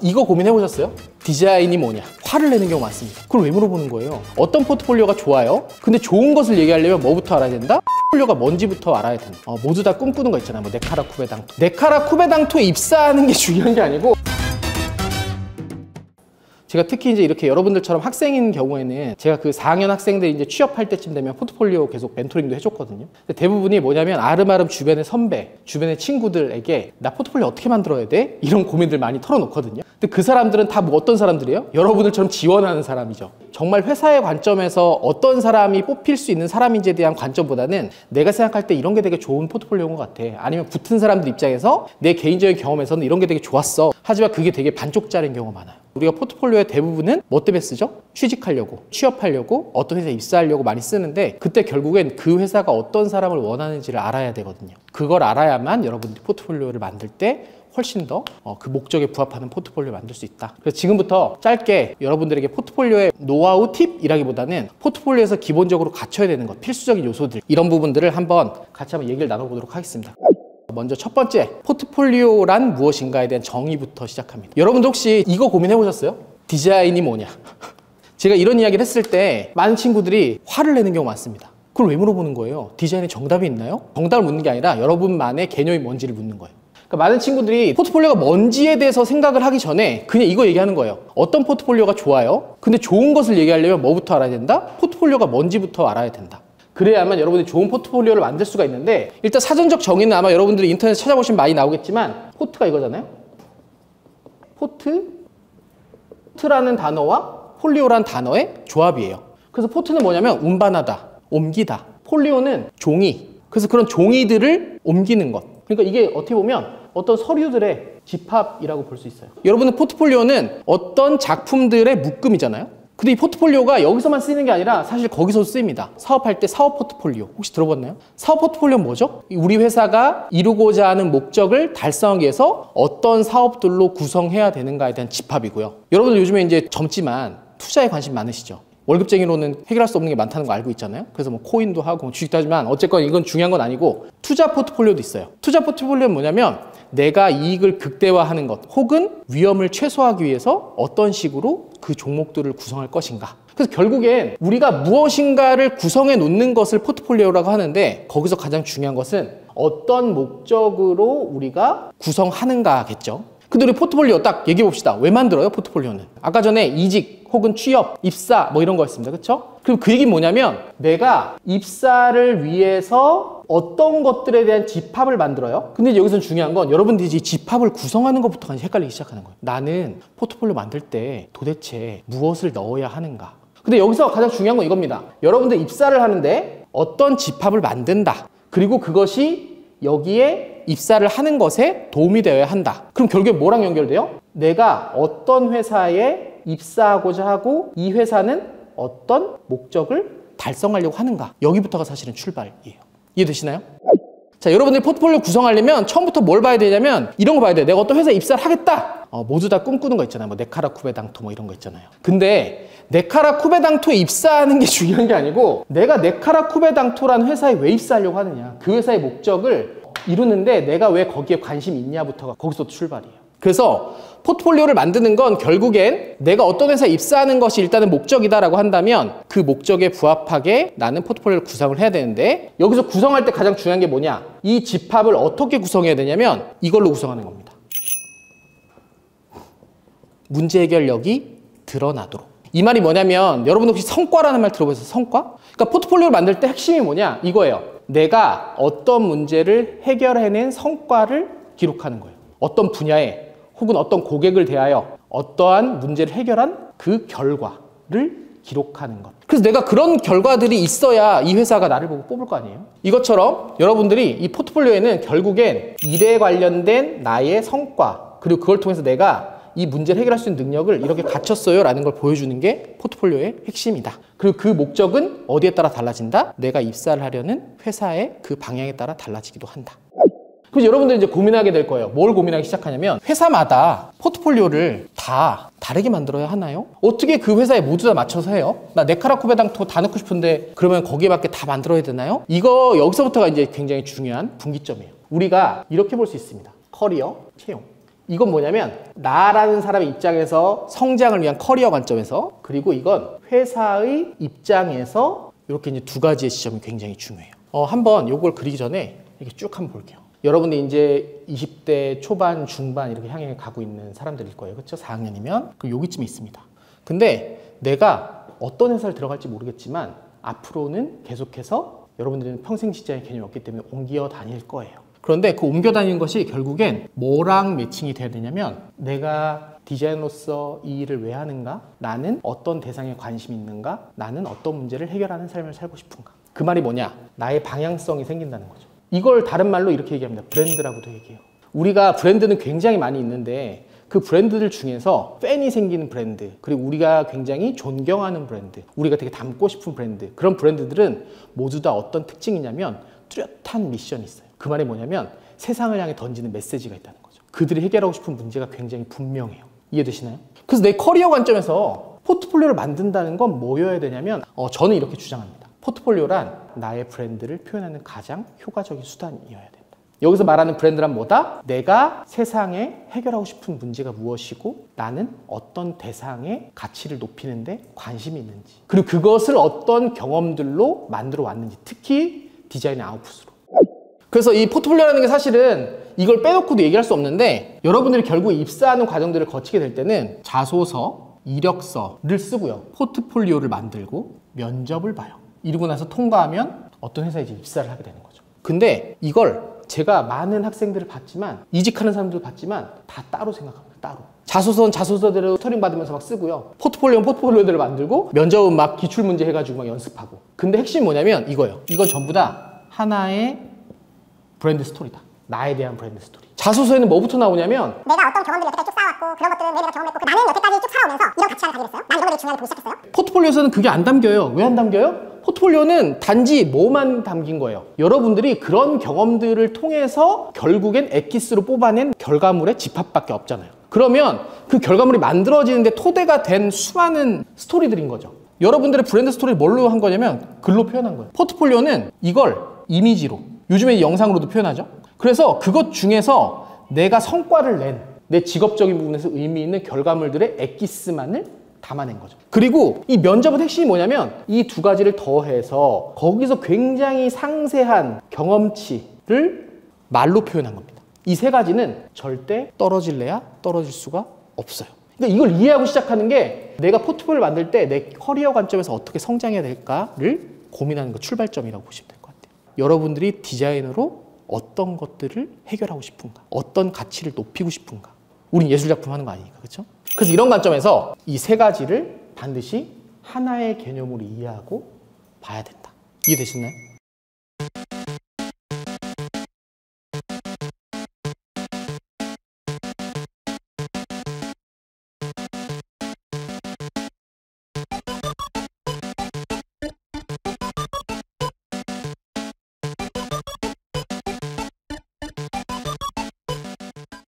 이거 고민해 보셨어요? 디자인이 뭐냐? 화를 내는 경우 많습니다. 그걸 왜 물어보는 거예요? 어떤 포트폴리오가 좋아요? 근데 좋은 것을 얘기하려면 뭐부터 알아야 된다? 포트폴리오가 뭔지부터 알아야 된다. 모두 다 꿈꾸는 거 있잖아요. 뭐 네카라 쿠베당토. 네카라 쿠베당토에 입사하는 게 중요한 게 아니고, 제가 특히 이제 이렇게 여러분들처럼 학생인 경우에는 제가 그 4학년 학생들이 이제 취업할 때쯤 되면 포트폴리오 계속 멘토링도 해줬거든요. 근데 대부분이 뭐냐면 아름아름 주변의 선배, 주변의 친구들에게 나 포트폴리오 어떻게 만들어야 돼? 이런 고민들 많이 털어놓거든요. 근데 그 사람들은 다 뭐 어떤 사람들이에요? 여러분들처럼 지원하는 사람이죠. 정말 회사의 관점에서 어떤 사람이 뽑힐 수 있는 사람인지에 대한 관점보다는 내가 생각할 때 이런 게 되게 좋은 포트폴리오인 것 같아. 아니면 붙은 사람들 입장에서 내 개인적인 경험에서는 이런 게 되게 좋았어. 하지만 그게 되게 반쪽짜리인 경우가 많아요. 우리가 포트폴리오의 대부분은 뭐 때문에 쓰죠? 취직하려고, 취업하려고, 어떤 회사에 입사하려고 많이 쓰는데, 그때 결국엔 그 회사가 어떤 사람을 원하는지를 알아야 되거든요. 그걸 알아야만 여러분들이 포트폴리오를 만들 때 훨씬 더 그 목적에 부합하는 포트폴리오를 만들 수 있다. 그래서 지금부터 짧게 여러분들에게 포트폴리오의 노하우 팁이라기보다는 포트폴리오에서 기본적으로 갖춰야 되는 것, 필수적인 요소들, 이런 부분들을 한번 같이 한번 얘기를 나눠보도록 하겠습니다. 먼저 첫 번째, 포트폴리오란 무엇인가에 대한 정의부터 시작합니다. 여러분도 혹시 이거 고민해 보셨어요? 디자인이 뭐냐? 제가 이런 이야기를 했을 때 많은 친구들이 화를 내는 경우가 많습니다. 그걸 왜 물어보는 거예요? 디자인에 정답이 있나요? 정답을 묻는 게 아니라 여러분만의 개념이 뭔지를 묻는 거예요. 그러니까 많은 친구들이 포트폴리오가 뭔지에 대해서 생각을 하기 전에 그냥 이거 얘기하는 거예요. 어떤 포트폴리오가 좋아요? 근데 좋은 것을 얘기하려면 뭐부터 알아야 된다? 포트폴리오가 뭔지부터 알아야 된다. 그래야만 여러분들이 좋은 포트폴리오를 만들 수가 있는데, 일단 사전적 정의는 아마 여러분들이 인터넷에 찾아보시면 많이 나오겠지만, 포트가 이거잖아요. 포트라는 단어와 폴리오라는 단어의 조합이에요. 그래서 포트는 뭐냐면 운반하다, 옮기다. 폴리오는 종이. 그래서 그런 종이들을 옮기는 것. 그러니까 이게 어떻게 보면 어떤 서류들의 집합이라고 볼 수 있어요. 여러분의 포트폴리오는 어떤 작품들의 묶음이잖아요. 근데 이 포트폴리오가 여기서만 쓰이는 게 아니라 사실 거기서도 쓰입니다. 사업할 때 사업 포트폴리오 혹시 들어봤나요? 사업 포트폴리오는 뭐죠? 우리 회사가 이루고자 하는 목적을 달성하기 위해서 어떤 사업들로 구성해야 되는가에 대한 집합이고요. 여러분들 요즘에 이제 젊지만 투자에 관심 많으시죠? 월급쟁이로는 해결할 수 없는 게 많다는 거 알고 있잖아요. 그래서 뭐 코인도 하고 주식도 하지만 어쨌건 이건 중요한 건 아니고, 투자 포트폴리오도 있어요. 투자 포트폴리오는 뭐냐면 내가 이익을 극대화하는 것 혹은 위험을 최소화하기 위해서 어떤 식으로 그 종목들을 구성할 것인가. 그래서 결국엔 우리가 무엇인가를 구성해 놓는 것을 포트폴리오라고 하는데, 거기서 가장 중요한 것은 어떤 목적으로 우리가 구성하는가겠죠. 근데 우리 포트폴리오 딱 얘기해 봅시다. 왜 만들어요, 포트폴리오는? 아까 전에 이직 혹은 취업, 입사 뭐 이런 거였습니다. 그렇죠? 그럼 그 얘기는 뭐냐면 내가 입사를 위해서 어떤 것들에 대한 집합을 만들어요. 근데 여기서 중요한 건 여러분들이 이 집합을 구성하는 것부터 헷갈리기 시작하는 거예요. 나는 포트폴리오 만들 때 도대체 무엇을 넣어야 하는가? 근데 여기서 가장 중요한 건 이겁니다. 여러분들 입사를 하는데 어떤 집합을 만든다. 그리고 그것이 여기에 입사를 하는 것에 도움이 되어야 한다. 그럼 결국에 뭐랑 연결돼요? 내가 어떤 회사에 입사하고자 하고 이 회사는 어떤 목적을 달성하려고 하는가. 여기부터가 사실은 출발이에요. 이해되시나요? 자, 여러분들이 포트폴리오 구성하려면 처음부터 뭘 봐야 되냐면 이런 거 봐야 돼요. 내가 어떤 회사에 입사를 하겠다. 모두 다 꿈꾸는 거 있잖아요. 뭐 네카라 쿠베당토 뭐 이런 거 있잖아요. 근데 네카라 쿠베당토에 입사하는 게 중요한 게 아니고, 내가 네카라 쿠베당토라는 회사에 왜 입사하려고 하느냐, 그 회사의 목적을 이루는데 내가 왜 거기에 관심이 있냐부터가 거기서 출발이에요. 그래서 포트폴리오를 만드는 건 결국엔 내가 어떤 회사에 입사하는 것이 일단은 목적이다라고 한다면 그 목적에 부합하게 나는 포트폴리오를 구성을 해야 되는데, 여기서 구성할 때 가장 중요한 게 뭐냐, 이 집합을 어떻게 구성해야 되냐면 이걸로 구성하는 겁니다. 문제 해결력이 드러나도록. 이 말이 뭐냐면 여러분 혹시 성과라는 말 들어보셨어요? 성과? 그러니까 포트폴리오를 만들 때 핵심이 뭐냐, 이거예요. 내가 어떤 문제를 해결해낸 성과를 기록하는 거예요. 어떤 분야에 혹은 어떤 고객을 대하여 어떠한 문제를 해결한 그 결과를 기록하는 것. 그래서 내가 그런 결과들이 있어야 이 회사가 나를 보고 뽑을 거 아니에요? 이것처럼 여러분들이 이 포트폴리오에는 결국엔 일에 관련된 나의 성과, 그리고 그걸 통해서 내가 이 문제를 해결할 수 있는 능력을 이렇게 갖췄어요 라는 걸 보여주는 게 포트폴리오의 핵심이다. 그리고 그 목적은 어디에 따라 달라진다? 내가 입사를 하려는 회사의 그 방향에 따라 달라지기도 한다. 그래서 여러분들이 이제 고민하게 될 거예요. 뭘 고민하기 시작하냐면 회사마다 포트폴리오를 다 다르게 만들어야 하나요? 어떻게 그 회사에 모두 다 맞춰서 해요? 나 네카라 쿠베당토 다 넣고 싶은데 그러면 거기에밖에 다 만들어야 되나요? 이거 여기서부터가 이제 굉장히 중요한 분기점이에요. 우리가 이렇게 볼 수 있습니다. 커리어, 채용. 이건 뭐냐면 나라는 사람의 입장에서 성장을 위한 커리어 관점에서, 그리고 이건 회사의 입장에서 이렇게 이제 두 가지의 지점이 굉장히 중요해요. 한번 요걸 그리기 전에 이렇게 쭉 한번 볼게요. 여러분들 이제 20대 초반, 중반 이렇게 향해 가고 있는 사람들일 거예요. 그렇죠? 4학년이면 그 여기쯤에 있습니다. 근데 내가 어떤 회사를 들어갈지 모르겠지만 앞으로는 계속해서 여러분들은 평생 직장의 개념이 없기 때문에 옮겨 다닐 거예요. 그런데 그 옮겨 다니는 것이 결국엔 뭐랑 매칭이 돼야 되냐면, 내가 디자이너로서 이 일을 왜 하는가? 나는 어떤 대상에 관심이 있는가? 나는 어떤 문제를 해결하는 삶을 살고 싶은가? 그 말이 뭐냐? 나의 방향성이 생긴다는 거죠. 이걸 다른 말로 이렇게 얘기합니다. 브랜드라고도 얘기해요. 우리가 브랜드는 굉장히 많이 있는데 그 브랜드들 중에서 팬이 생기는 브랜드, 그리고 우리가 굉장히 존경하는 브랜드, 우리가 되게 닮고 싶은 브랜드, 그런 브랜드들은 모두 다 어떤 특징이냐면 뚜렷한 미션이 있어요. 그 말이 뭐냐면 세상을 향해 던지는 메시지가 있다는 거죠. 그들이 해결하고 싶은 문제가 굉장히 분명해요. 이해되시나요? 그래서 내 커리어 관점에서 포트폴리오를 만든다는 건 뭐여야 되냐면 저는 이렇게 주장합니다. 포트폴리오란 나의 브랜드를 표현하는 가장 효과적인 수단이어야 된다. 여기서 말하는 브랜드란 뭐다? 내가 세상에 해결하고 싶은 문제가 무엇이고 나는 어떤 대상의 가치를 높이는데 관심이 있는지, 그리고 그것을 어떤 경험들로 만들어 왔는지, 특히 디자인의 아웃풋으로. 그래서 이 포트폴리오라는 게 사실은 이걸 빼놓고도 얘기할 수 없는데, 여러분들이 결국 입사하는 과정들을 거치게 될 때는 자소서, 이력서를 쓰고요, 포트폴리오를 만들고 면접을 봐요. 이러고 나서 통과하면 어떤 회사에 이제 입사를 하게 되는 거죠. 근데 이걸 제가 많은 학생들을 봤지만, 이직하는 사람들을 봤지만 다 따로 생각합니다. 따로. 자소서는 자소서대로 스터링 받으면서 막 쓰고요, 포트폴리오는 포트폴리오대로 만들고, 면접은 막 기출문제 해가지고 막 연습하고. 근데 핵심이 뭐냐면 이거예요. 이건 전부 다 하나의 브랜드 스토리다. 나에 대한 브랜드 스토리. 자소서에는 뭐부터 나오냐면 내가 어떤 경험들을 여태까지 쭉 쌓아왔고, 그런 것들은 왜 내가 경험했고, 나는 여태까지 쭉 살아오면서 이런 가치관을 가지고 있어요. 난 이런 것들이 중요하게 보기 시작했어요. 포트폴리오에서는 그게 안 담겨요. 왜 안 담겨요? 포트폴리오는 단지 뭐만 담긴 거예요? 여러분들이 그런 경험들을 통해서 결국엔 엑기스로 뽑아낸 결과물의 집합밖에 없잖아요. 그러면 그 결과물이 만들어지는데 토대가 된 수많은 스토리들인 거죠. 여러분들의 브랜드 스토리를 뭘로 한 거냐면 글로 표현한 거예요. 포트폴리오는 이걸 이미지로, 요즘에 영상으로도 표현하죠. 그래서 그것 중에서 내가 성과를 낸, 내 직업적인 부분에서 의미 있는 결과물들의 엑기스만을 담아낸 거죠. 그리고 이 면접의 핵심이 뭐냐면 이 두 가지를 더해서 거기서 굉장히 상세한 경험치를 말로 표현한 겁니다. 이 세 가지는 절대 떨어질래야 떨어질 수가 없어요. 그러니까 이걸 이해하고 시작하는 게, 내가 포트폴리오를 만들 때 내 커리어 관점에서 어떻게 성장해야 될까를 고민하는 거 출발점이라고 보시면 될 것 같아요. 여러분들이 디자이너로 어떤 것들을 해결하고 싶은가, 어떤 가치를 높이고 싶은가. 우린 예술작품 하는 거 아니니까, 그렇죠? 그래서 이런 관점에서 이 세 가지를 반드시 하나의 개념으로 이해하고 봐야 된다. 이해되시나요?